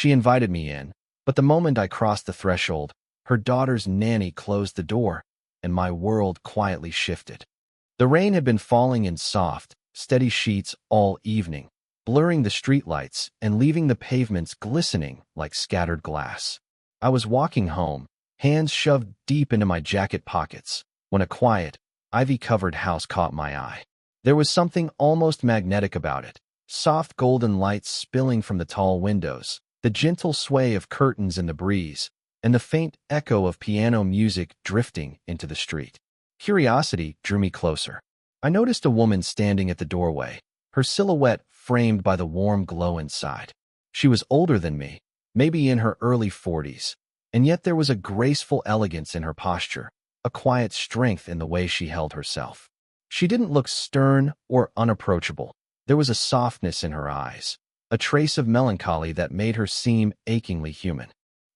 She invited me in, but the moment I crossed the threshold, her daughter's nanny closed the door, and my world quietly shifted. The rain had been falling in soft, steady sheets all evening, blurring the streetlights and leaving the pavements glistening like scattered glass. I was walking home, hands shoved deep into my jacket pockets, when a quiet, ivy-covered house caught my eye. There was something almost magnetic about it, soft golden lights spilling from the tall windows, the gentle sway of curtains in the breeze, and the faint echo of piano music drifting into the street. Curiosity drew me closer. I noticed a woman standing at the doorway, her silhouette framed by the warm glow inside. She was older than me, maybe in her early 40s, and yet there was a graceful elegance in her posture, a quiet strength in the way she held herself. She didn't look stern or unapproachable. There was a softness in her eyes, a trace of melancholy that made her seem achingly human.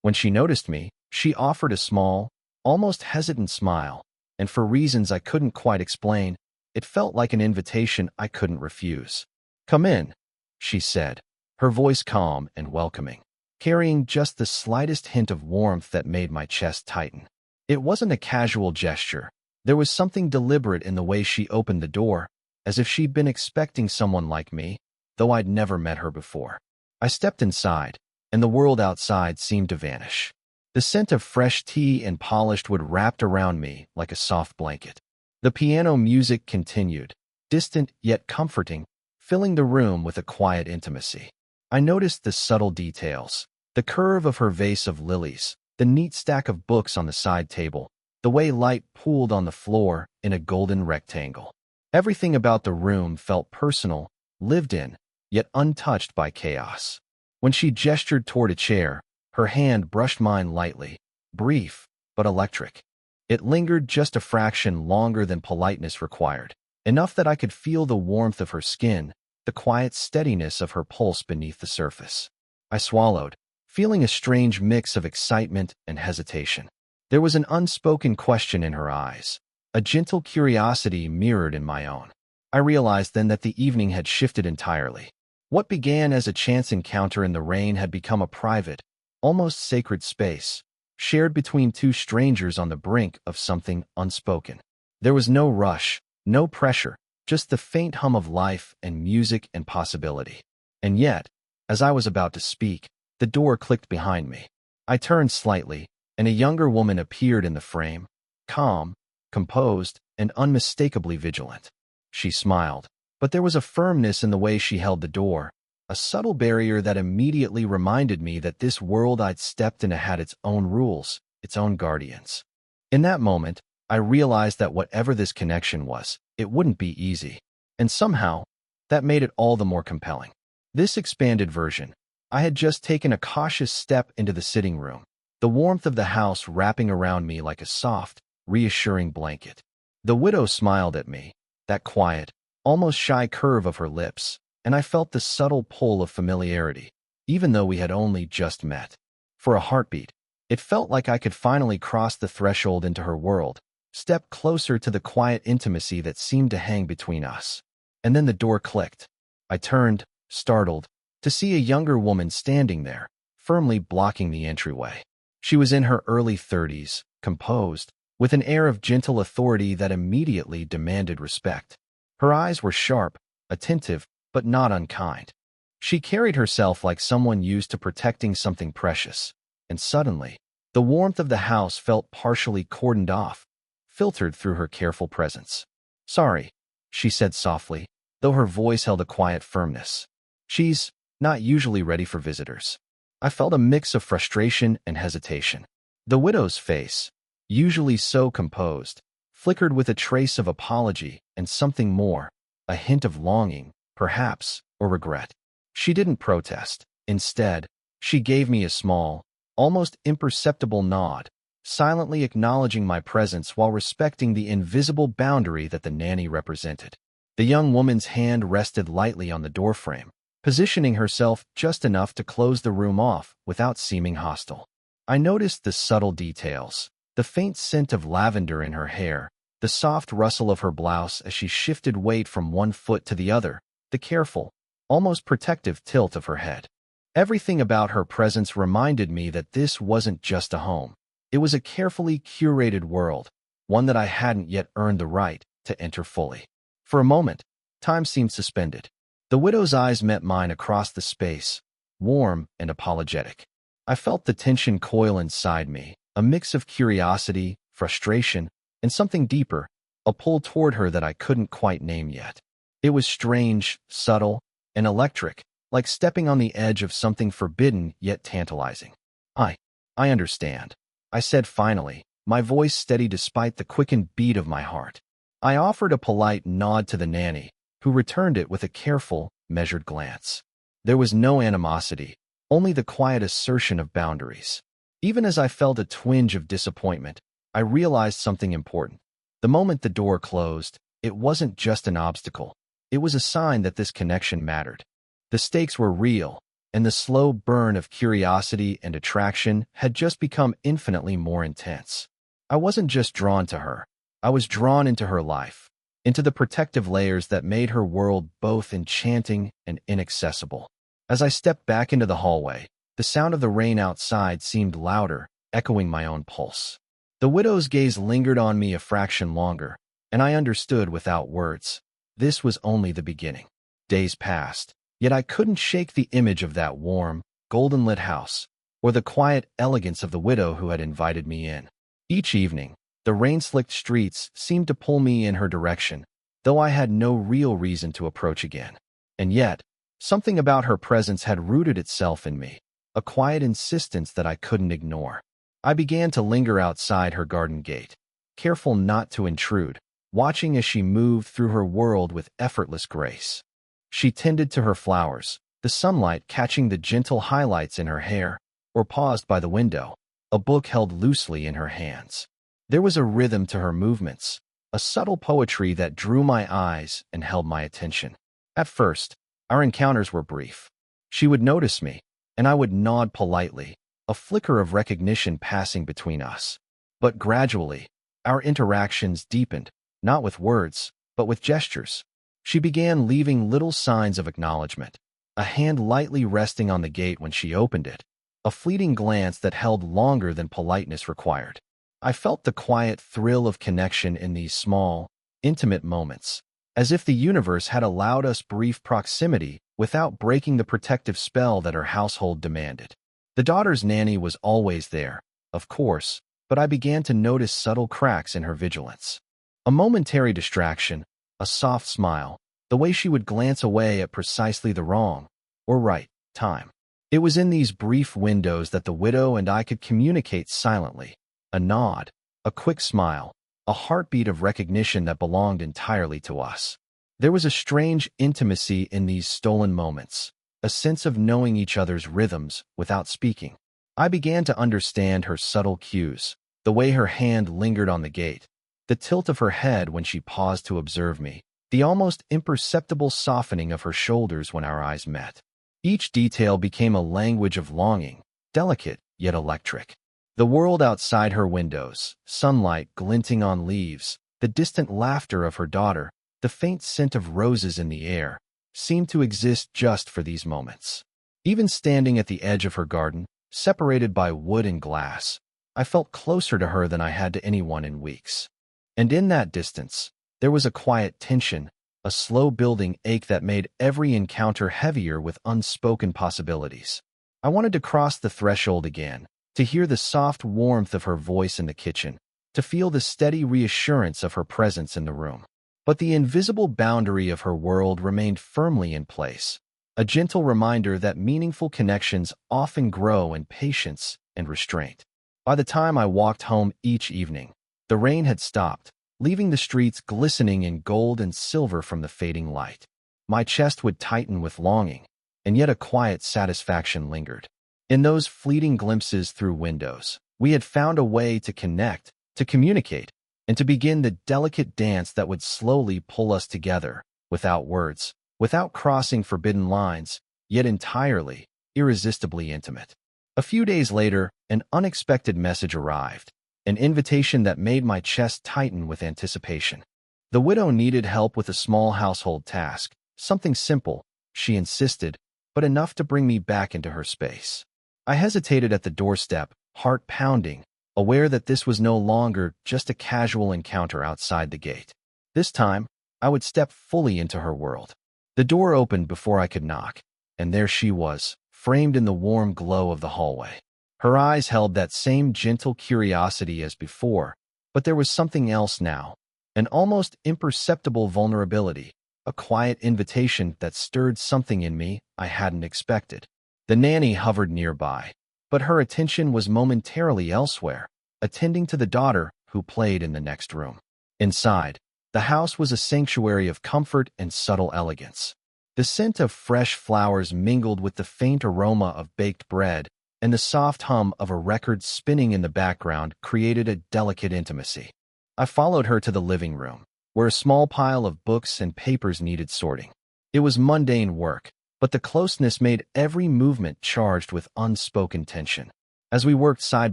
When she noticed me, she offered a small, almost hesitant smile, and for reasons I couldn't quite explain, it felt like an invitation I couldn't refuse. "Come in," she said, her voice calm and welcoming, carrying just the slightest hint of warmth that made my chest tighten. It wasn't a casual gesture. There was something deliberate in the way she opened the door, as if she'd been expecting someone like me, though I'd never met her before. I stepped inside, and the world outside seemed to vanish. The scent of fresh tea and polished wood wrapped around me like a soft blanket. The piano music continued, distant yet comforting, filling the room with a quiet intimacy. I noticed the subtle details, the curve of her vase of lilies, the neat stack of books on the side table, the way light pooled on the floor in a golden rectangle. Everything about the room felt personal, lived in, yet untouched by chaos. When she gestured toward a chair, her hand brushed mine lightly, brief but electric. It lingered just a fraction longer than politeness required, enough that I could feel the warmth of her skin, the quiet steadiness of her pulse beneath the surface. I swallowed, feeling a strange mix of excitement and hesitation. There was an unspoken question in her eyes, a gentle curiosity mirrored in my own. I realized then that the evening had shifted entirely. What began as a chance encounter in the rain had become a private, almost sacred space, shared between two strangers on the brink of something unspoken. There was no rush, no pressure, just the faint hum of life and music and possibility. And yet, as I was about to speak, the door clicked behind me. I turned slightly, and a younger woman appeared in the frame, calm, composed, and unmistakably vigilant. She smiled, but there was a firmness in the way she held the door, a subtle barrier that immediately reminded me that this world I'd stepped into had its own rules, its own guardians. In that moment, I realized that whatever this connection was, it wouldn't be easy, and somehow, that made it all the more compelling. This expanded version, I had just taken a cautious step into the sitting room, the warmth of the house wrapping around me like a soft, reassuring blanket. The widow smiled at me, that quiet, almost shy curve of her lips, and I felt the subtle pull of familiarity, even though we had only just met. For a heartbeat, it felt like I could finally cross the threshold into her world, step closer to the quiet intimacy that seemed to hang between us. And then the door clicked. I turned, startled, to see a younger woman standing there, firmly blocking the entryway. She was in her early 30s, composed, with an air of gentle authority that immediately demanded respect. Her eyes were sharp, attentive, but not unkind. She carried herself like someone used to protecting something precious, and suddenly, the warmth of the house felt partially cordoned off, filtered through her careful presence. "Sorry," she said softly, though her voice held a quiet firmness. "She's not usually ready for visitors." I felt a mix of frustration and hesitation. The widow's face, usually so composed, flickered with a trace of apology and something more, a hint of longing, perhaps, or regret. She didn't protest. Instead, she gave me a small, almost imperceptible nod, silently acknowledging my presence while respecting the invisible boundary that the nanny represented. The young woman's hand rested lightly on the doorframe, positioning herself just enough to close the room off without seeming hostile. I noticed the subtle details, the faint scent of lavender in her hair, the soft rustle of her blouse as she shifted weight from one foot to the other, the careful, almost protective tilt of her head. Everything about her presence reminded me that this wasn't just a home. It was a carefully curated world, one that I hadn't yet earned the right to enter fully. For a moment, time seemed suspended. The widow's eyes met mine across the space, warm and apologetic. I felt the tension coil inside me, a mix of curiosity, frustration, and something deeper, a pull toward her that I couldn't quite name yet. It was strange, subtle, and electric, like stepping on the edge of something forbidden yet tantalizing. I understand, I said finally, my voice steady despite the quickened beat of my heart. I offered a polite nod to the nanny, who returned it with a careful, measured glance. There was no animosity, only the quiet assertion of boundaries. Even as I felt a twinge of disappointment, I realized something important. The moment the door closed, it wasn't just an obstacle. It was a sign that this connection mattered. The stakes were real, and the slow burn of curiosity and attraction had just become infinitely more intense. I wasn't just drawn to her. I was drawn into her life, into the protective layers that made her world both enchanting and inaccessible. As I stepped back into the hallway, the sound of the rain outside seemed louder, echoing my own pulse. The widow's gaze lingered on me a fraction longer, and I understood without words. This was only the beginning. Days passed, yet I couldn't shake the image of that warm, golden-lit house, or the quiet elegance of the widow who had invited me in. Each evening, the rain-slicked streets seemed to pull me in her direction, though I had no real reason to approach again. And yet, something about her presence had rooted itself in me, a quiet insistence that I couldn't ignore. I began to linger outside her garden gate, careful not to intrude, watching as she moved through her world with effortless grace. She tended to her flowers, the sunlight catching the gentle highlights in her hair, or paused by the window, a book held loosely in her hands. There was a rhythm to her movements, a subtle poetry that drew my eyes and held my attention. At first, our encounters were brief. She would notice me, and I would nod politely, a flicker of recognition passing between us. But gradually, our interactions deepened, not with words, but with gestures. She began leaving little signs of acknowledgement, a hand lightly resting on the gate when she opened it, a fleeting glance that held longer than politeness required. I felt the quiet thrill of connection in these small, intimate moments, as if the universe had allowed us brief proximity without breaking the protective spell that her household demanded. The daughter's nanny was always there, of course, but I began to notice subtle cracks in her vigilance. A momentary distraction, a soft smile, the way she would glance away at precisely the wrong, or right, time. It was in these brief windows that the widow and I could communicate silently. A nod, a quick smile, a heartbeat of recognition that belonged entirely to us. There was a strange intimacy in these stolen moments, a sense of knowing each other's rhythms without speaking. I began to understand her subtle cues, the way her hand lingered on the gate, the tilt of her head when she paused to observe me, the almost imperceptible softening of her shoulders when our eyes met. Each detail became a language of longing, delicate yet electric. The world outside her windows, sunlight glinting on leaves, the distant laughter of her daughter, the faint scent of roses in the air, seemed to exist just for these moments. Even standing at the edge of her garden, separated by wood and glass, I felt closer to her than I had to anyone in weeks. And in that distance, there was a quiet tension, a slow-building ache that made every encounter heavier with unspoken possibilities. I wanted to cross the threshold again, to hear the soft warmth of her voice in the kitchen, to feel the steady reassurance of her presence in the room. But the invisible boundary of her world remained firmly in place, a gentle reminder that meaningful connections often grow in patience and restraint. By the time I walked home each evening, the rain had stopped, leaving the streets glistening in gold and silver from the fading light. My chest would tighten with longing, and yet a quiet satisfaction lingered. In those fleeting glimpses through windows, we had found a way to connect, to communicate, and to begin the delicate dance that would slowly pull us together, without words, without crossing forbidden lines, yet entirely, irresistibly intimate. A few days later, an unexpected message arrived, an invitation that made my chest tighten with anticipation. The widow needed help with a small household task, something simple, she insisted, but enough to bring me back into her space. I hesitated at the doorstep, heart pounding, aware that this was no longer just a casual encounter outside the gate. This time, I would step fully into her world. The door opened before I could knock, and there she was, framed in the warm glow of the hallway. Her eyes held that same gentle curiosity as before, but there was something else now, an almost imperceptible vulnerability, a quiet invitation that stirred something in me I hadn't expected. The nanny hovered nearby, but her attention was momentarily elsewhere, attending to the daughter who played in the next room. Inside, the house was a sanctuary of comfort and subtle elegance. The scent of fresh flowers mingled with the faint aroma of baked bread, and the soft hum of a record spinning in the background created a delicate intimacy. I followed her to the living room, where a small pile of books and papers needed sorting. It was mundane work, but the closeness made every movement charged with unspoken tension. As we worked side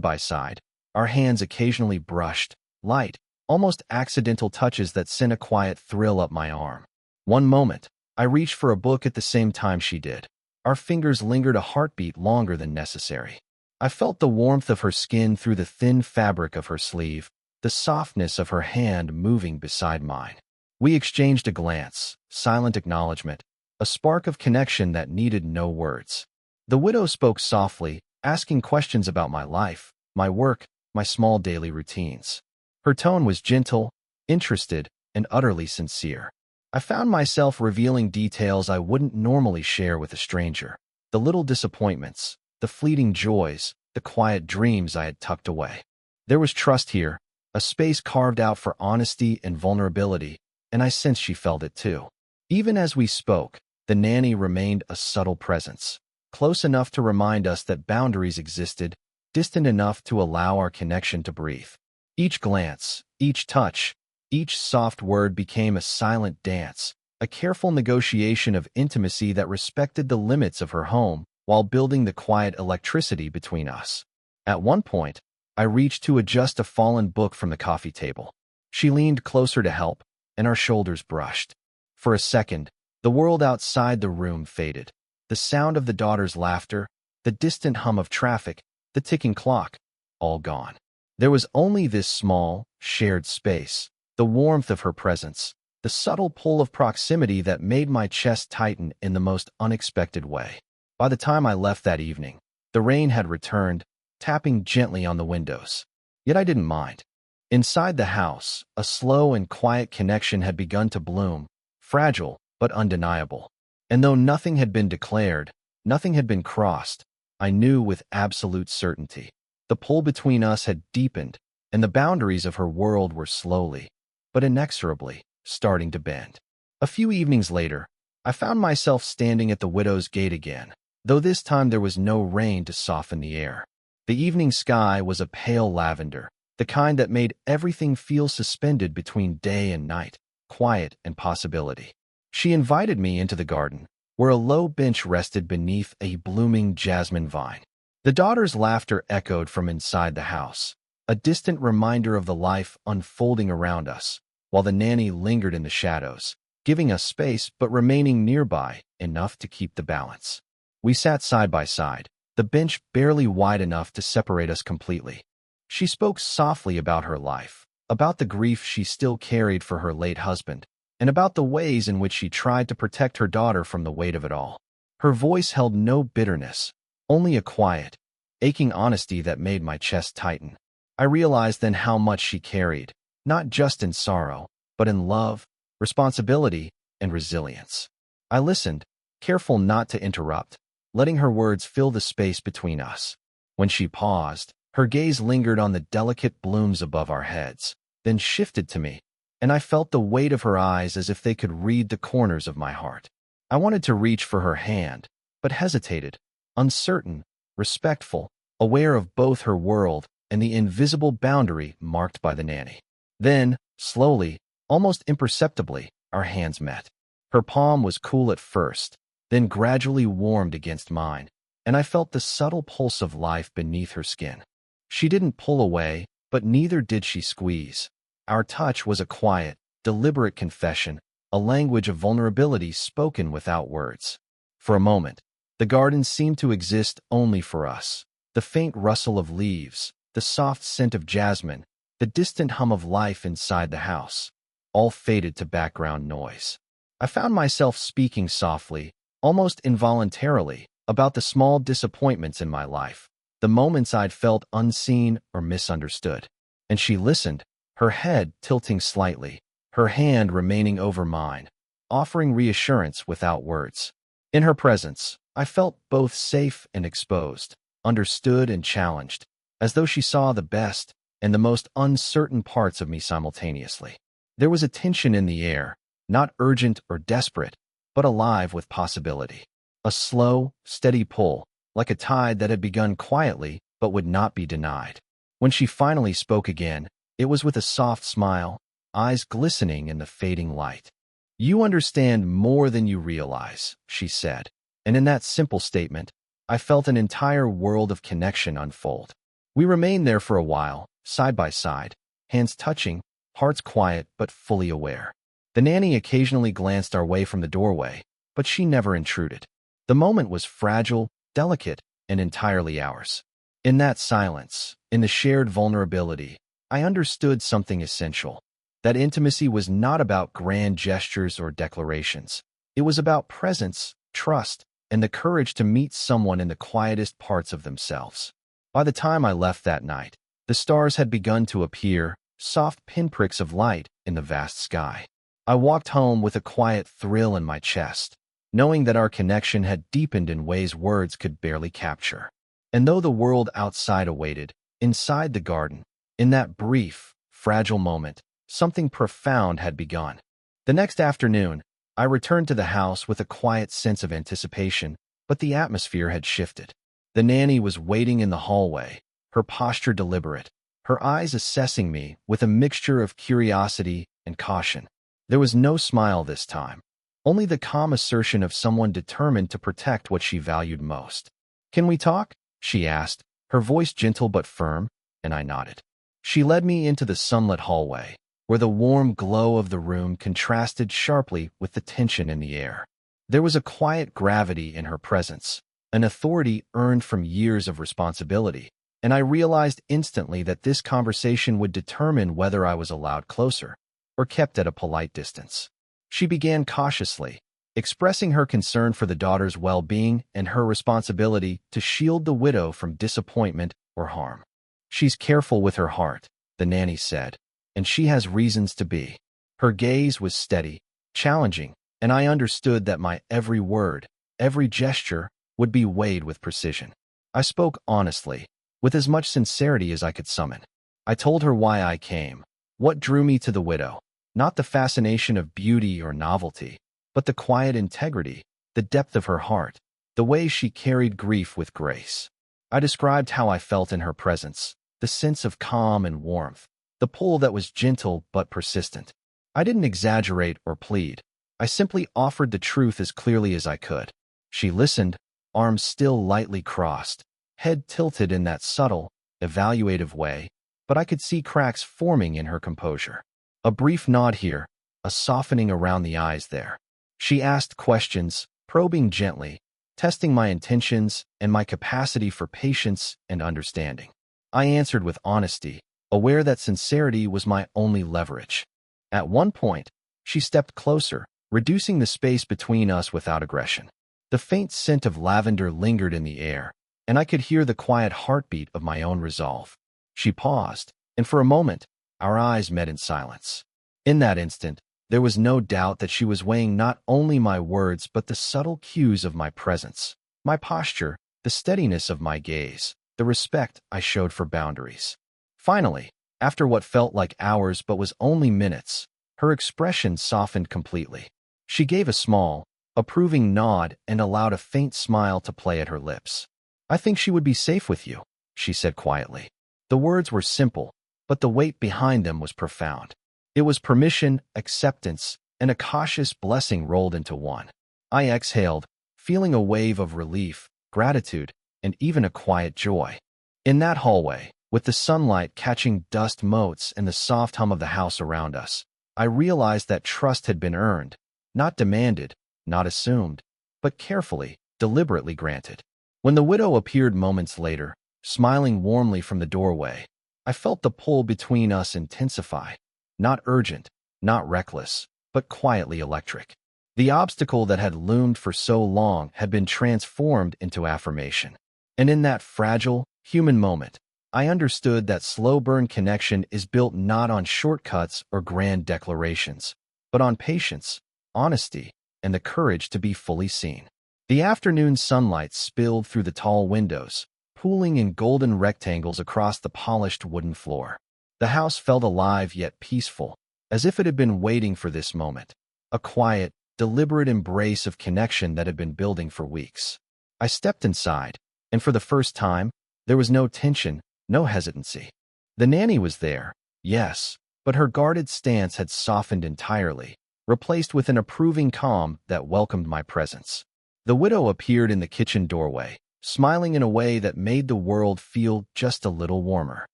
by side, our hands occasionally brushed, light, almost accidental touches that sent a quiet thrill up my arm. One moment, I reached for a book at the same time she did. Our fingers lingered a heartbeat longer than necessary. I felt the warmth of her skin through the thin fabric of her sleeve, the softness of her hand moving beside mine. We exchanged a glance, silent acknowledgement, a spark of connection that needed no words. The widow spoke softly, asking questions about my life, my work, my small daily routines. Her tone was gentle, interested, and utterly sincere. I found myself revealing details I wouldn't normally share with a stranger. The little disappointments, the fleeting joys, the quiet dreams I had tucked away. There was trust here, a space carved out for honesty and vulnerability, and I sensed she felt it too. Even as we spoke, the nanny remained a subtle presence, close enough to remind us that boundaries existed, distant enough to allow our connection to breathe. Each glance, each touch, each soft word became a silent dance, a careful negotiation of intimacy that respected the limits of her home while building the quiet electricity between us. At one point, I reached to adjust a fallen book from the coffee table. She leaned closer to help, and our shoulders brushed. For a second, the world outside the room faded. The sound of the daughter's laughter, the distant hum of traffic, the ticking clock, all gone. There was only this small, shared space, the warmth of her presence, the subtle pull of proximity that made my chest tighten in the most unexpected way. By the time I left that evening, the rain had returned, tapping gently on the windows. Yet I didn't mind. Inside the house, a slow and quiet connection had begun to bloom, fragile but undeniable. And though nothing had been declared, nothing had been crossed, I knew with absolute certainty. The pull between us had deepened, and the boundaries of her world were slowly, but inexorably, starting to bend. A few evenings later, I found myself standing at the widow's gate again, though this time there was no rain to soften the air. The evening sky was a pale lavender, the kind that made everything feel suspended between day and night, quiet and possibility. She invited me into the garden, where a low bench rested beneath a blooming jasmine vine. The daughter's laughter echoed from inside the house, a distant reminder of the life unfolding around us, while the nanny lingered in the shadows, giving us space but remaining nearby enough to keep the balance. We sat side by side, the bench barely wide enough to separate us completely. She spoke softly about her life, about the grief she still carried for her late husband, and about the ways in which she tried to protect her daughter from the weight of it all. Her voice held no bitterness, only a quiet, aching honesty that made my chest tighten. I realized then how much she carried, not just in sorrow, but in love, responsibility, and resilience. I listened, careful not to interrupt, letting her words fill the space between us. When she paused, her gaze lingered on the delicate blooms above our heads, then shifted to me, and I felt the weight of her eyes as if they could read the corners of my heart. I wanted to reach for her hand, but hesitated, uncertain, respectful, aware of both her world and the invisible boundary marked by the nanny. Then, slowly, almost imperceptibly, our hands met. Her palm was cool at first, then gradually warmed against mine, and I felt the subtle pulse of life beneath her skin. She didn't pull away, but neither did she squeeze. Our touch was a quiet, deliberate confession, a language of vulnerability spoken without words. For a moment, The garden seemed to exist only for us. The faint rustle of leaves, the soft scent of jasmine, the distant hum of life inside the house, all faded to background noise. I found myself speaking softly, almost involuntarily, about the small disappointments in my life, the moments I'd felt unseen or misunderstood. And she listened, her head tilting slightly, her hand remaining over mine, offering reassurance without words. In her presence, I felt both safe and exposed, understood and challenged, as though she saw the best and the most uncertain parts of me simultaneously. There was a tension in the air, not urgent or desperate, but alive with possibility. A slow, steady pull, like a tide that had begun quietly but would not be denied. When she finally spoke again, it was with a soft smile, eyes glistening in the fading light. "You understand more than you realize," she said, and in that simple statement, I felt an entire world of connection unfold. We remained there for a while, side by side, hands touching, hearts quiet but fully aware. The nanny occasionally glanced our way from the doorway, but she never intruded. The moment was fragile, delicate, and entirely ours. In that silence, in the shared vulnerability, I understood something essential. That intimacy was not about grand gestures or declarations. It was about presence, trust, and the courage to meet someone in the quietest parts of themselves. By the time I left that night, the stars had begun to appear, soft pinpricks of light in the vast sky. I walked home with a quiet thrill in my chest, knowing that our connection had deepened in ways words could barely capture. And though the world outside awaited, inside the garden, in that brief, fragile moment, something profound had begun. The next afternoon, I returned to the house with a quiet sense of anticipation, but the atmosphere had shifted. The nanny was waiting in the hallway, her posture deliberate, her eyes assessing me with a mixture of curiosity and caution. There was no smile this time, only the calm assertion of someone determined to protect what she valued most. "Can we talk?" she asked, her voice gentle but firm, and I nodded. She led me into the sunlit hallway, where the warm glow of the room contrasted sharply with the tension in the air. There was a quiet gravity in her presence, an authority earned from years of responsibility, and I realized instantly that this conversation would determine whether I was allowed closer or kept at a polite distance. She began cautiously, expressing her concern for the daughter's well-being and her responsibility to shield the widow from disappointment or harm. "She's careful with her heart," the nanny said, "and she has reasons to be." Her gaze was steady, challenging, and I understood that my every word, every gesture, would be weighed with precision. I spoke honestly, with as much sincerity as I could summon. I told her why I came, what drew me to the widow, not the fascination of beauty or novelty, but the quiet integrity, the depth of her heart, the way she carried grief with grace. I described how I felt in her presence, the sense of calm and warmth, the pull that was gentle but persistent. I didn't exaggerate or plead. I simply offered the truth as clearly as I could. She listened, arms still lightly crossed, head tilted in that subtle, evaluative way, but I could see cracks forming in her composure. A brief nod here, a softening around the eyes there. She asked questions, probing gently, testing my intentions and my capacity for patience and understanding. I answered with honesty, aware that sincerity was my only leverage. At one point, she stepped closer, reducing the space between us without aggression. The faint scent of lavender lingered in the air, and I could hear the quiet heartbeat of my own resolve. She paused, and for a moment, our eyes met in silence. In that instant, there was no doubt that she was weighing not only my words but the subtle cues of my presence, my posture, the steadiness of my gaze, the respect I showed for boundaries. Finally, after what felt like hours but was only minutes, her expression softened completely. She gave a small, approving nod and allowed a faint smile to play at her lips. "I think she would be safe with you," she said quietly. The words were simple, but the weight behind them was profound. It was permission, acceptance, and a cautious blessing rolled into one. I exhaled, feeling a wave of relief, gratitude, and even a quiet joy. In that hallway, with the sunlight catching dust motes and the soft hum of the house around us, I realized that trust had been earned, not demanded, not assumed, but carefully, deliberately granted. When the widow appeared moments later, smiling warmly from the doorway, I felt the pull between us intensify. Not urgent, not reckless, but quietly electric. The obstacle that had loomed for so long had been transformed into affirmation. And in that fragile, human moment, I understood that slow-burn connection is built not on shortcuts or grand declarations, but on patience, honesty, and the courage to be fully seen. The afternoon sunlight spilled through the tall windows, pooling in golden rectangles across the polished wooden floor. The house felt alive yet peaceful, as if it had been waiting for this moment, a quiet, deliberate embrace of connection that had been building for weeks. I stepped inside, and for the first time, there was no tension, no hesitancy. The nanny was there, yes, but her guarded stance had softened entirely, replaced with an approving calm that welcomed my presence. The widow appeared in the kitchen doorway, smiling in a way that made the world feel just a little warmer.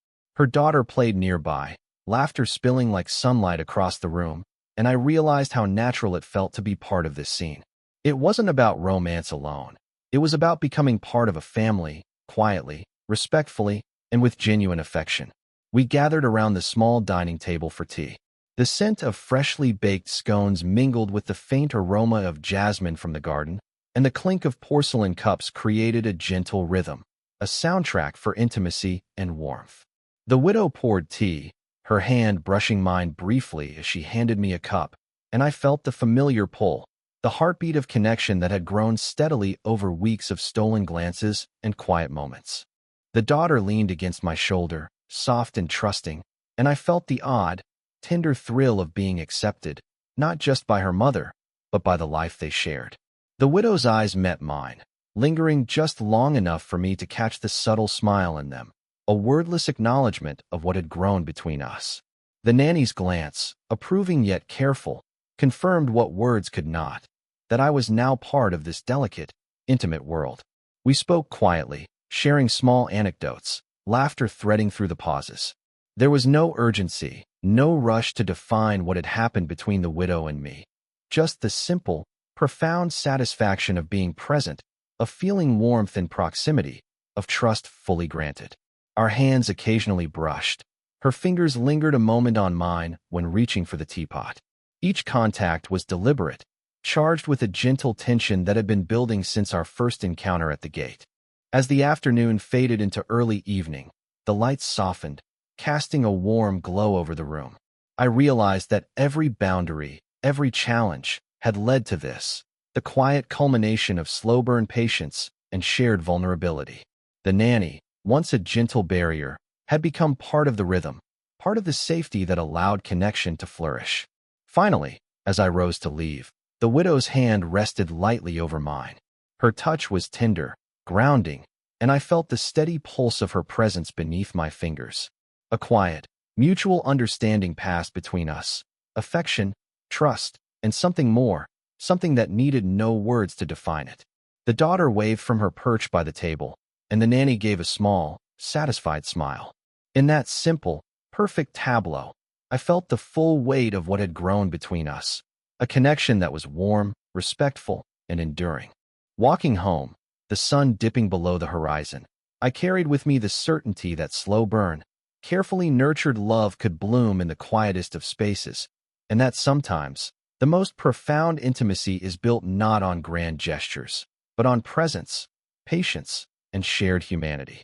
Her daughter played nearby, laughter spilling like sunlight across the room, and I realized how natural it felt to be part of this scene. It wasn't about romance alone. It was about becoming part of a family, quietly, respectfully, and with genuine affection. We gathered around the small dining table for tea. The scent of freshly baked scones mingled with the faint aroma of jasmine from the garden, and the clink of porcelain cups created a gentle rhythm, a soundtrack for intimacy and warmth. The widow poured tea, her hand brushing mine briefly as she handed me a cup, and I felt the familiar pull, the heartbeat of connection that had grown steadily over weeks of stolen glances and quiet moments. The daughter leaned against my shoulder, soft and trusting, and I felt the odd, tender thrill of being accepted, not just by her mother, but by the life they shared. The widow's eyes met mine, lingering just long enough for me to catch the subtle smile in them, a wordless acknowledgement of what had grown between us. The nanny's glance, approving yet careful, confirmed what words could not, that I was now part of this delicate, intimate world. We spoke quietly, sharing small anecdotes, laughter threading through the pauses. There was no urgency, no rush to define what had happened between the widow and me. Just the simple, profound satisfaction of being present, of feeling warmth in proximity, of trust fully granted. Our hands occasionally brushed. Her fingers lingered a moment on mine when reaching for the teapot. Each contact was deliberate, charged with a gentle tension that had been building since our first encounter at the gate. As the afternoon faded into early evening, the lights softened, casting a warm glow over the room. I realized that every boundary, every challenge, had led to this, the quiet culmination of slow-burn patience and shared vulnerability. The nanny, once a gentle barrier, had become part of the rhythm, part of the safety that allowed connection to flourish. Finally, as I rose to leave, the widow's hand rested lightly over mine. Her touch was tender, grounding, and I felt the steady pulse of her presence beneath my fingers. A quiet, mutual understanding passed between us, affection, trust, and something more, something that needed no words to define it. The daughter waved from her perch by the table, and the nanny gave a small, satisfied smile. In that simple, perfect tableau, I felt the full weight of what had grown between us, a connection that was warm, respectful, and enduring. Walking home, the sun dipping below the horizon, I carried with me the certainty that slow burn, carefully nurtured love could bloom in the quietest of spaces, and that sometimes, the most profound intimacy is built not on grand gestures, but on presence, patience, and shared humanity.